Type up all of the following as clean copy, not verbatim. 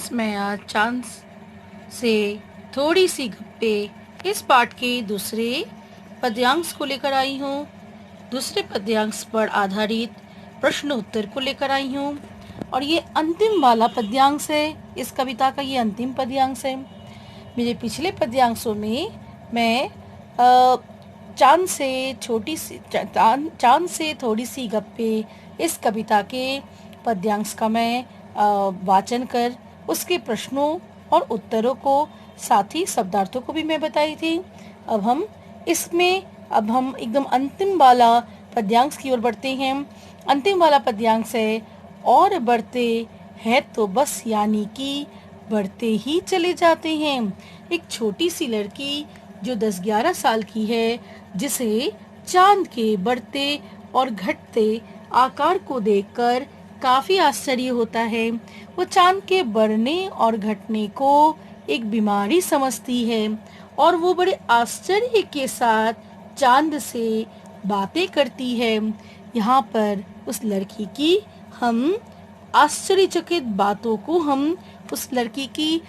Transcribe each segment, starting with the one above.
Friends, मैं आज चांद से थोड़ी सी गप्पे इस पाठ के दूसरे पद्यांश को लेकर आई हूँ। दूसरे पद्यांश पर आधारित प्रश्न उत्तर को लेकर आई हूँ और ये अंतिम वाला पद्यांश है। इस कविता का ये अंतिम पद्यांश है। मेरे पिछले पद्यांशों में मैं चांद से थोड़ी सी गप्पे इस कविता के पद्यांश का मैं वाचन कर उसके प्रश्नों और उत्तरों को साथ ही शब्दार्थों को भी मैं बताई थी। अब हम एकदम अंतिम वाला पद्यांश की ओर बढ़ते हैं। अंतिम वाला पद्यांश है, और बढ़ते हैं तो बस यानी कि बढ़ते ही चले जाते हैं। एक छोटी सी लड़की जो 10-11 साल की है, जिसे चांद के बढ़ते और घटते आकार को देखकर काफी आश्चर्य होता है। वो चांद के बढ़ने और घटने को एक बीमारी समझती है और वो बड़े आश्चर्य के साथ चांद से बातें करती है। यहाँ पर उस लड़की की हम आश्चर्यचकित बातों को, हम उस लड़की की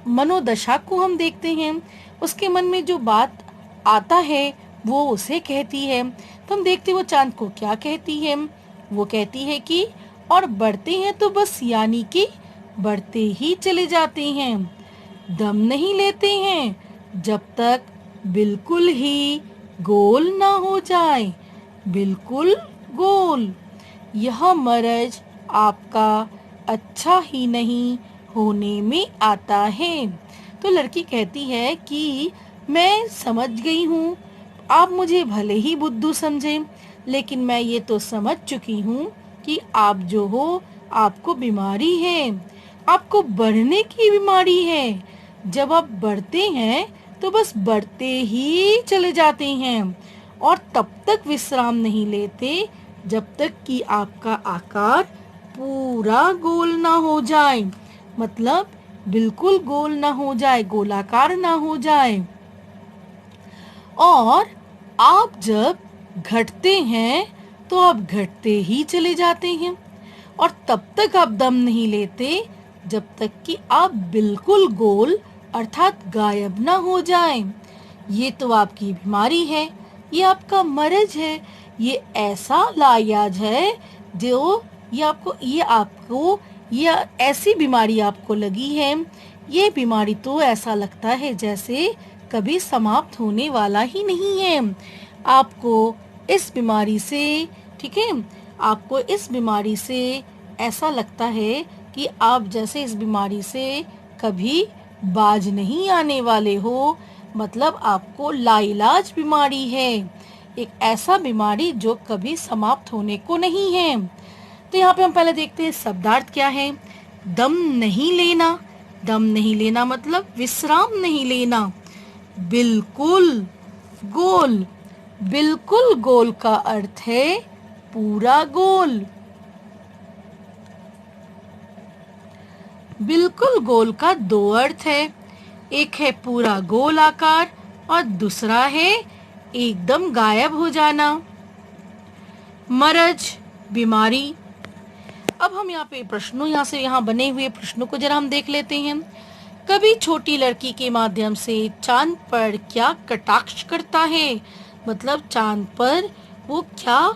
मनोदशा को हम देखते हैं। उसके मन में जो बात आता है वो उसे कहती है। तो हम देखते हैं वो चांद को क्या कहती है। वो कहती है कि और बढ़ते हैं तो बस यानी कि बढ़ते ही चले जाते हैं, दम नहीं लेते हैं जब तक बिल्कुल ही गोल ना हो जाए। बिल्कुल गोल, यह मरज आपका अच्छा ही नहीं होने में आता है। तो लड़की कहती है कि मैं समझ गई हूँ, आप मुझे भले ही बुद्धू समझें, लेकिन मैं ये तो समझ चुकी हूँ कि आप जो हो, आपको बीमारी है, आपको बढ़ने की बीमारी है। जब आप बढ़ते हैं तो बस बढ़ते ही चले जाते हैं और तब तक विश्राम नहीं लेते जब तक कि आपका आकार पूरा गोल ना हो जाए, मतलब बिल्कुल गोल ना हो जाए, गोलाकार ना हो जाए। और आप जब घटते हैं तो आप घटते ही चले जाते हैं और तब तक आप दम नहीं लेते जब तक कि आप बिल्कुल गोल अर्थात गायब ना हो जाएं। ये तो आपकी बीमारी है, ये आपका मर्ज है, ये ऐसा लाइलाज है जो ये ऐसी बीमारी आपको लगी है। ये बीमारी तो ऐसा लगता है जैसे कभी समाप्त होने वाला ही नहीं है। आपको इस बीमारी से, ठीक है, आपको इस बीमारी से ऐसा लगता है कि आप जैसे इस बीमारी से कभी बाज नहीं आने वाले हो, मतलब आपको लाइलाज बीमारी है, एक ऐसा बीमारी जो कभी समाप्त होने को नहीं है। तो यहाँ पे हम पहले देखते हैं शब्दार्थ क्या है। दम नहीं लेना, दम नहीं लेना मतलब विश्राम नहीं लेना। बिल्कुल गोल, बिल्कुल गोल का अर्थ है पूरा गोल। बिल्कुल गोल का दो अर्थ है, एक है पूरा गोल आकार और दूसरा है एकदम गायब हो जाना। मरज, बीमारी। अब हम यहाँ बने हुए प्रश्नों को जरा हम देख लेते हैं। कभी छोटी लड़की के माध्यम से चांद पर क्या कटाक्ष करता है, मतलब चांद पर वो क्या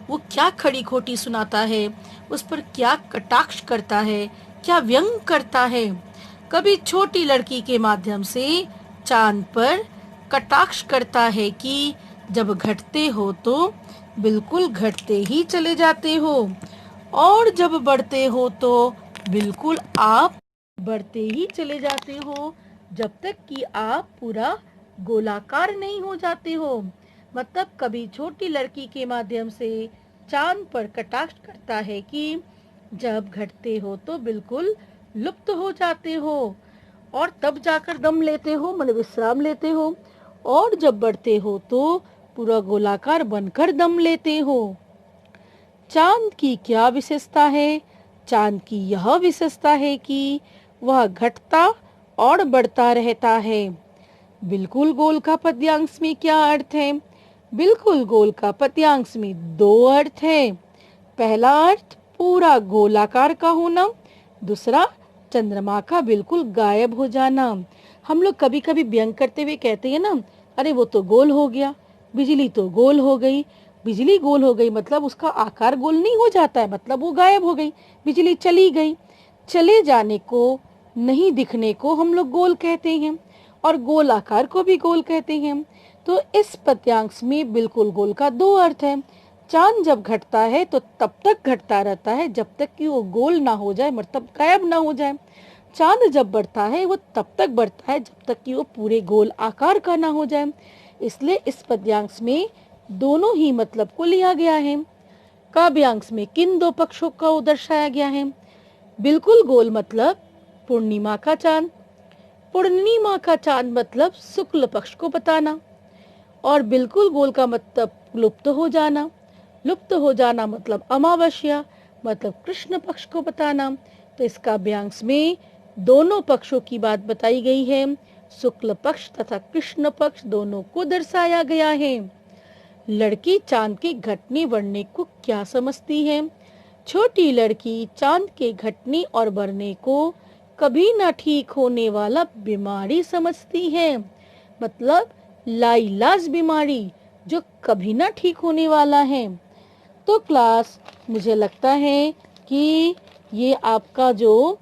वो क्या खड़ी खोटी सुनाता है, उस पर क्या कटाक्ष करता है, क्या व्यंग करता है। कभी छोटी लड़की के माध्यम से चांद पर कटाक्ष करता है कि जब घटते हो तो बिल्कुल घटते ही चले जाते हो और जब बढ़ते हो तो बिल्कुल आप बढ़ते ही चले जाते हो जब तक कि आप पूरा गोलाकार नहीं हो जाते हो। मतलब कभी छोटी लड़की के माध्यम से चांद पर कटाक्ष करता है कि जब घटते हो तो बिल्कुल लुप्त हो जाते हो और तब जाकर दम लेते हो, मतलब विश्राम लेते हो, और जब बढ़ते हो तो पूरा गोलाकार बनकर दम लेते हो। चांद की क्या विशेषता है? चांद की यह विशेषता है कि वह घटता और बढ़ता रहता है। बिल्कुल गोल का पद्यांश में क्या अर्थ है? बिल्कुल गोल का पद्यांश में दो अर्थ है। पहला अर्थ पूरा गोलाकार का होना, दूसरा चंद्रमा का बिल्कुल गायब हो जाना। हम लोग कभी कभी व्यंग करते हुए कहते हैं ना, अरे वो तो गोल हो गया, बिजली तो गोल हो गई। बिजली गोल हो गई मतलब उसका आकार गोल नहीं हो जाता है, मतलब वो गायब हो गई, बिजली चली गई। चले जाने को, नहीं दिखने को हम लोग गोल कहते हैं, और गोल आकार को भी गोल कहते हैं। तो इस पद्यांश में बिल्कुल गोल का दो अर्थ है। चांद जब घटता है तो तब तक घटता रहता है जब तक कि वो गोल ना हो जाए, मतलब गायब ना हो जाए। चांद जब बढ़ता है वो तब तक बढ़ता है जब तक कि वो पूरे गोल आकार का ना हो जाए। इसलिए इस पद्यांश में दोनों ही मतलब को लिया गया है। काव्यांश में किन दो पक्षों को दर्शाया गया है? बिल्कुल गोल मतलब पूर्णिमा का चांद, पूर्णिमा का चांद मतलब शुक्ल पक्ष को बताना, और बिल्कुल गोल का मतलब लुप्त हो जाना। लुप्त हो जाना मतलब अमावस्या, मतलब कृष्ण पक्ष को बताना। तो इस काव्यांश में दोनों पक्षों की बात बताई गई है। शुक्ल पक्ष तथा कृष्ण पक्ष दोनों को दर्शाया गया है। लड़की चांद के घटने बढ़ने को क्या समझती है? छोटी लड़की चांद के घटने और बढ़ने को कभी ना ठीक होने वाला बीमारी समझती है, मतलब लाइलाज बीमारी जो कभी ना ठीक होने वाला है। तो क्लास, मुझे लगता है कि ये आपका जो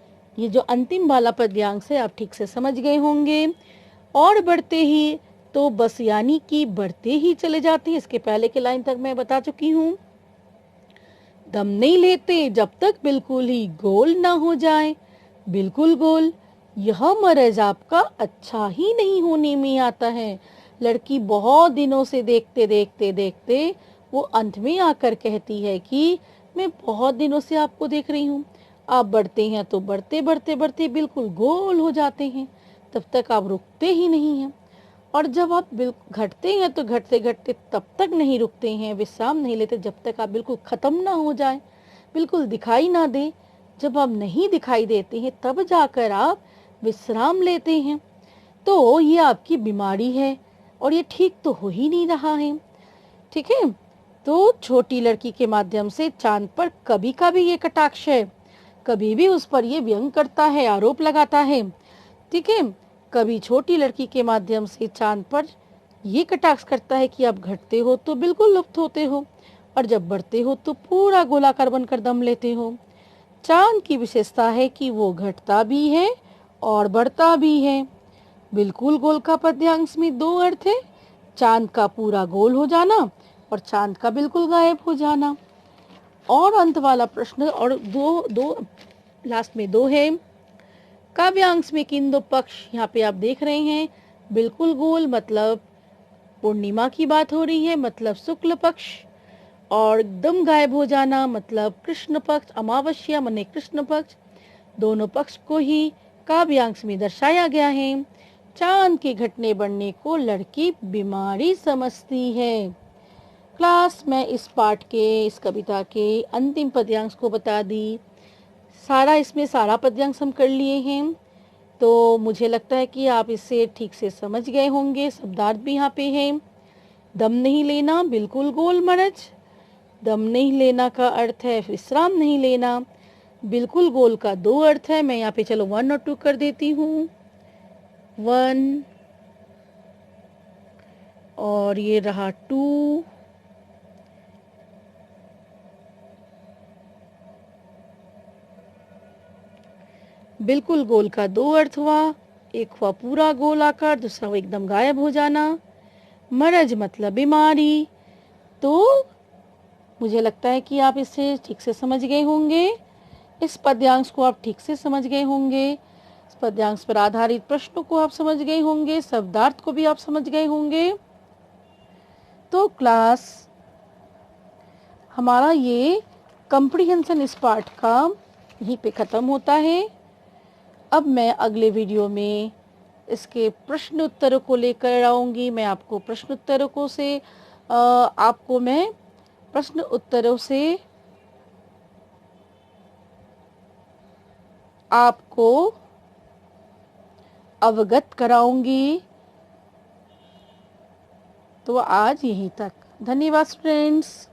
अंतिम वाला पद्यांश है आप ठीक से समझ गए होंगे। और बढ़ते ही तो बस यानी कि बढ़ते ही चले जाते हैं। इसके पहले के लाइन तक मैं बता चुकी हूँ। दम नहीं लेते जब तक बिल्कुल ही गोल ना हो जाए। बिल्कुल गोल, यह मर्ज आपका अच्छा ही नहीं होने में आता है। लड़की बहुत दिनों से देखते देखते देखते वो अंत में आकर कहती है कि मैं बहुत दिनों से आपको देख रही हूँ, आप बढ़ते हैं तो बढ़ते बढ़ते बढ़ते बिल्कुल गोल हो जाते हैं, तब तक आप रुकते ही नहीं हैं। और जब आप बिल्कुल घटते हैं तो घटते घटते तब तक नहीं रुकते हैं, विश्राम नहीं लेते जब तक आप बिल्कुल खत्म ना हो जाए, बिल्कुल दिखाई ना दे। जब आप नहीं दिखाई देते हैं तब जाकर आप विश्राम लेते हैं। तो ये आपकी बीमारी है और ये ठीक तो हो ही नहीं रहा है। ठीक है, तो छोटी लड़की के माध्यम से चांद पर कभी कभी ये कटाक्ष है, कभी भी उस पर ये व्यंग करता है, आरोप लगाता है। ठीक है, कभी छोटी लड़की के माध्यम से चांद पर ये कटाक्ष करता है कि आप घटते हो तो बिल्कुल लुप्त होते हो, और जब बढ़ते हो तो पूरा गोलाकार बनकर दम लेते हो। चांद की विशेषता है कि वो घटता भी है और बढ़ता भी है। बिल्कुल गोल का पद्यांश में दो अर्थ है, चांद का पूरा गोल हो जाना और चांद का बिल्कुल गायब हो जाना। और अंत वाला प्रश्न, और दो दो लास्ट में दो है। काव्यांश में किन दो पक्ष यहाँ पे आप देख रहे हैं? बिल्कुल गोल मतलब पूर्णिमा की बात हो रही है, मतलब शुक्ल पक्ष, और एकदम गायब हो जाना मतलब कृष्ण पक्ष, अमावस्या माने कृष्ण पक्ष। दोनों पक्ष को ही काव्यांश में दर्शाया गया है। चांद के घटने बढ़ने को लड़की बीमारी समझती है। क्लास, मैं इस पाठ के, इस कविता के अंतिम पद्यांश को बता दी। इसमें सारा पद्यांश हम कर लिए हैं। तो मुझे लगता है कि आप इसे ठीक से समझ गए होंगे। शब्दार्थ भी यहाँ पे है। दम नहीं लेना, बिल्कुल गोल मरज। दम नहीं लेना का अर्थ है विश्राम नहीं लेना। बिल्कुल गोल का दो अर्थ है, मैं यहाँ पे चलो 1 और 2 कर देती हूँ। 1 और ये रहा 2। बिल्कुल गोल का दो अर्थ हुआ, एक हुआ पूरा गोल आकार, दूसरा हुआ एकदम गायब हो जाना। मरज मतलब बीमारी। तो मुझे लगता है कि आप इसे ठीक से समझ गए होंगे। इस पद्यांश को आप ठीक से समझ गए होंगे। इस पद्यांश पर आधारित प्रश्नों को आप समझ गए होंगे, शब्दार्थ को भी आप समझ गए होंगे। तो क्लास, हमारा ये कम्प्रीहेंशन इस पाठ का यहीं पे ख़त्म होता है। अब मैं अगले वीडियो में इसके प्रश्न उत्तरों को लेकर आऊँगी। मैं आपको प्रश्न उत्तरों को से आपको मैं प्रश्न उत्तरों से आपको अवगत कराऊंगी। तो आज यहीं तक। धन्यवाद फ्रेंड्स।